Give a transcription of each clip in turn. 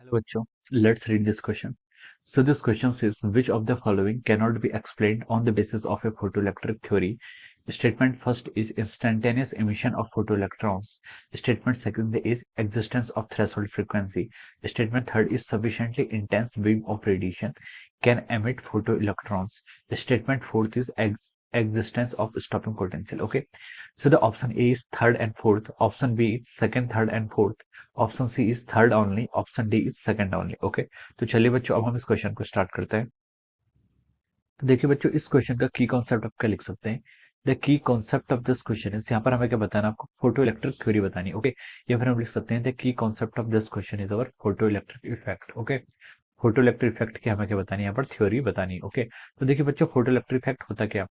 Hello, bachcho. Let's read this question. So this question says, which of the following cannot be explained on the basis of a photoelectric theory? Statement first is instantaneous emission of photoelectrons. Statement second is existence of threshold frequency. Statement third is sufficiently intense beam of radiation can emit photoelectrons. Statement fourth is existence of stopping potential. Okay. So the option A is third and fourth. Option B is second, third and fourth. Option C is third only, option D is second only. Okay, तो चलिए बच्चों, अब हम इस question को start करते हैं। तो देखिए बच्चों, इस क्वेश्चन का की कॉन्सेप्ट आप क्या लिख सकते हैं? The key concept of this question is, यहाँ पर हमें क्या बताना, आपको फोटो इलेक्ट्रिक थ्योरी बतानी। ओके, या फिर हम लिख सकते हैं the key concept of this question is our photo electric effect. Okay, photo electric effect की हमें क्या बतानी है, यहाँ पर थ्योरी बतानी। ओके, तो देखिए बच्चों, फोटो इलेक्ट्रिक इफेक्ट होता क्या?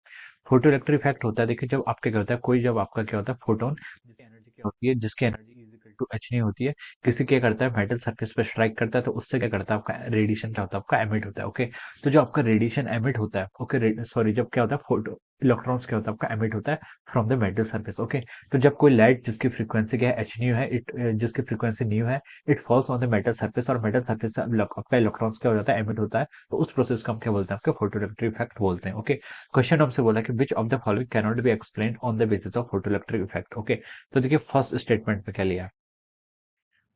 फोटो इलेक्ट्रिक इफेक्ट होता है, देखिए जब आपका क्या होता है, कोई जब आपका क्या होता है, फोटोन जिसकी एनर्जी क्या होती है, जिसकी energy is equal to H नहीं होती है, किसी क्या करता है, मेटल सरफेस पे स्ट्राइक करता है, तो उससे क्या करता है, आपका रेडिएशन क्या होता है, आपका एमिट होता है। ओके, तो जो आपका रेडिएशन एमिट होता है, ओके सॉरी, जब क्या होता है, फोटो इलेक्ट्रॉन्स क्या होता है, आपका एमिट होता है from the metal surface. Okay, तो जब कोई लाइट जिसकी फ्रीक्वेंसी क्या है, एच न्यू है, इट जिसकी फ्रीक्वेंसी न्यू है, it falls on the metal surface, और मेटल सरफेस से आपका इलेक्ट्रॉन्स क्या हो जाता है, एमिट होता है, तो उस प्रोसेस को हम क्या बोलते हैं, आपके फोटो इलेक्ट्रिक इफेक्ट बोलते हैं। ओके, क्वेश्चन हमसे बोला कि which of the following can not be explained on the basis of photo electric effect. Okay, तो देखिए फर्स्ट स्टेटमेंट में क्या लिया,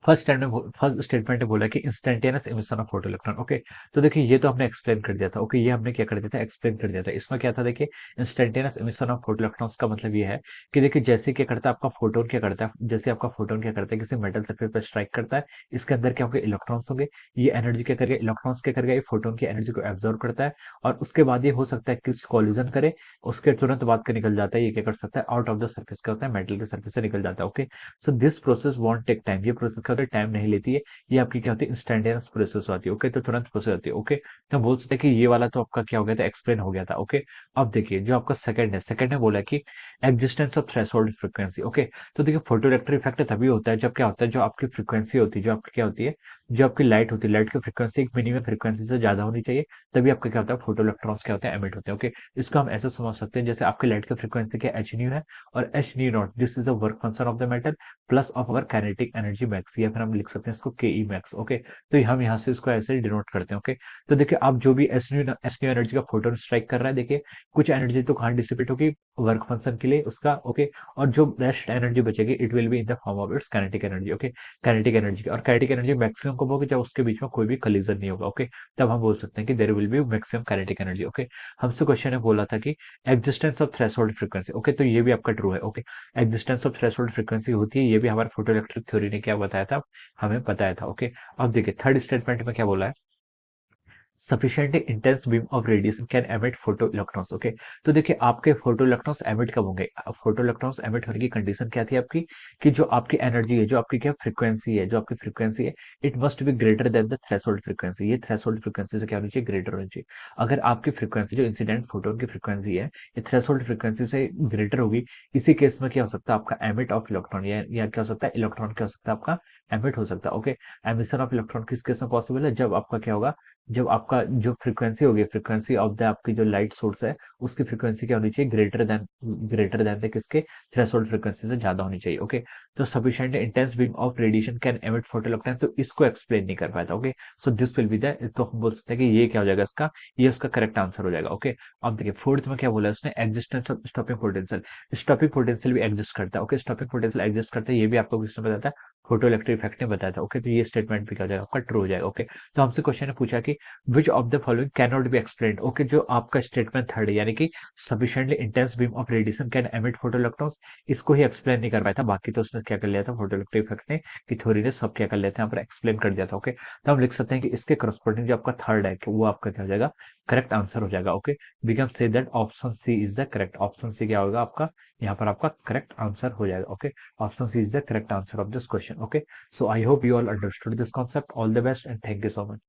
फर्स्ट स्टेटमेंट ने बोला कि instantaneous emission of photo electron. Okay, तो देखिए ये तो हमने एक्सप्लेन कर दिया था। ओके, ये हमने क्या कर दिया था, एक्सप्लेन कर दिया था। इसमें क्या था, देखिए instantaneous emission of photo electrons का मतलब ये है कि देखिए जैसे क्या करता है आपका फोटोन, क्या करता है, जैसे आपका फोटोन क्या करता है, किसी मेटल सरफेस पर स्ट्राइक करता है, इसके अंदर क्या होंगे, इलेक्ट्रॉन्स होंगे। ये एनर्जी क्या करेगा, इलेक्ट्रॉन्स क्या करेगा, ये फोटोन की एनर्जी को एब्जॉर्व करता है, और उसके बाद ये हो सकता है किस कॉलिजन करे, उसके तुरंत बाद का निकल जाता है, ये क्या कर सकता है, आउट ऑफ द सर्फेस क्या होता है, मेटल के सर्फेस से निकल जाता है। Okay, so this process won't take time, ये प्रोसेस क्या होता है, टाइम नहीं लेती है, ये आपकी क्या होती है, इंस्टेंटेनियस प्रोसेस होती है। ओके, तो तुरंत प्रोसेस होती है। ओके, तो हम बोल सकते हैं कि ये वाला तो आपका क्या हो गया था, एक्सप्लेन हो गया था। ओके, अब देखिए जो आपका सेकंड है बोला कि existence of threshold frequency. Okay, तो देखिए फोटो इलेक्ट्रिक इफेक्ट तभी होता है जब क्या होता है, जो आपकी फ्रीक्वेंसी होती है, जो आपकी क्या होती है, जो आपकी लाइट होती है, लाइट की फ्रीक्वेंसी एक मिनिमम फ्रीक्वेंसी से ज्यादा होनी चाहिए, तभी आपका क्या होता है, फोटो इलेक्ट्रॉन्स क्या होते हैं, एमिट होते हैं। ओके, इसको हम ऐसे समझ सकते हैं, जैसे आपकी लाइट की फ्रीक्वेंसी क्या एच न्यू है, और H new not this is a work function of the metal plus of our kinetic energy max, या फिर हम लिख सकते हैं इसको के ई मैक्स। ओके, तो हम यहाँ से इसको ऐसे डिनोट करते हैं। ओके, तो देखिए आप जो भी एस न्यू एनर्जी का फोटोन स्ट्राइक कर रहा है, देखिए कुछ एनर्जी तो कहाँ डिसिपेट होगी, वर्क फंक्शन के लिए उसका। ओके, और जो रेस्ट एनर्जी बचेगी, it will be in the form of its kinetic energy. Okay, kinetic energy, और काइनेटिक एनर्जी मैक्सिमम कब होगी, जब उसके बीच में कोई भी कलिजन नहीं होगा। ओके, तब हम बोल सकते हैं कि there will be maximum kinetic energy. Okay, हमसे क्वेश्चन ने बोला था कि existence of threshold frequency. Okay, तो ये भी आपका ट्रू है। Okay, existence of threshold frequency होती है, ये भी हमारे फोटो इलेक्ट्रिक थ्योरी ने क्या बताया था, हमें बताया था। ओके, अब देखिए थर्ड स्टेटमेंट में क्या बोला है, sufficiently intense beam of radiation can emit photoelectrons। Okay, तो देखिए आपके फोटो इलेक्ट्रॉन्स एमिट कब होंगे, फोटो इलेक्ट्रॉन्स एमिट होने की कंडीशन क्या थी आपकी, कि जो आपकी एनर्जी है, जो आपकी क्या फ्रीक्वेंसी है, जो आपकी फ्रीक्वेंसी है, it must be greater than the threshold frequency. ये थ्रेशोल्ड फ्रीक्वेंसी से क्या होनी चाहिए, ग्रेटर होनी चाहिए। अगर आपकी फ्रीक्वेंसी जो इंसिडेंट फोटोन की फ्रीक्वेंसी है, ये थ्रेशोल्ड फ्रीक्वेंसी से ग्रेटर होगी, इसी केस में क्या हो सकता है, आपका एमिट ऑफ इलेक्ट्रॉन, या क्या हो सकता है, इलेक्ट्रॉन क्या हो सकता है, आपका एमिट हो सकता है। ओके, एमिशन ऑफ इलेक्ट्रॉन किस केस में पॉसिबल है, जब आपका क्या होगा, जब आपका जो फ्रीक्वेंसी होगी, फ्रीक्वेंसी ऑफ द आपकी जो लाइट सोर्स है, उसकी फ्रीक्वेंसी क्या होनी चाहिए, ग्रेटर देन द किसके, थ्रेशोल्ड फ्रीक्वेंसी से ज्यादा होनी चाहिए। ओके, तो sufficient intense beam of radiation can emit photoelectron, तो इसको एक्सप्लेन नहीं कर पाता। Okay, so this will be the, तो हम बोल सकते हैं कि ये क्या हो जाएगा, इसका ये उसका करेक्ट आंसर हो जाएगा। ओके, अब देखिए फोर्थ में क्या बोला है उसने, existence of stopping potential. Stopping potential भी एग्जिस्ट करता है। ओके, स्टॉपिंग पोटेंशियल एग्जिस्ट करता है, ये भी आपको किसने बताया था, फोटो इलेक्ट्रिक इफेक्ट ने बताया था। ओके, तो ये स्टेटमेंट भी क्या हो जाएगा, आपका ट्रू हो जाएगा। ओके, तो हमसे क्वेश्चन ने पूछा कि which of the following can not be explained. Okay, जो आपका स्टेटमेंट थर्ड है, यानी कि sufficiently intense beam of radiation can emit photoelectrons, इसको ही एक्सप्लेन नहीं कर पाया था, बाकी तो उसने क्या कर लिया था, फोटो इलेक्ट्रिक इफेक्ट ने की थ्योरी ने सब क्या कर लिया था, यहाँ पर एक्सप्लेन कर दिया था। ओके, तो हम लिख सकते हैं कि इसके करस्पॉन्डिंग जो आपका थर्ड है, कि वो आपका क्या हो जाएगा, करेक्ट आंसर हो जाएगा। Okay, we can say that option C is the correct, option C क्या होगा आपका, यहाँ पर आपका करेक्ट आंसर हो जाएगा। Okay, option C is the correct answer of this question. Okay, so I hope you all understood this concept. All the best and thank you so much.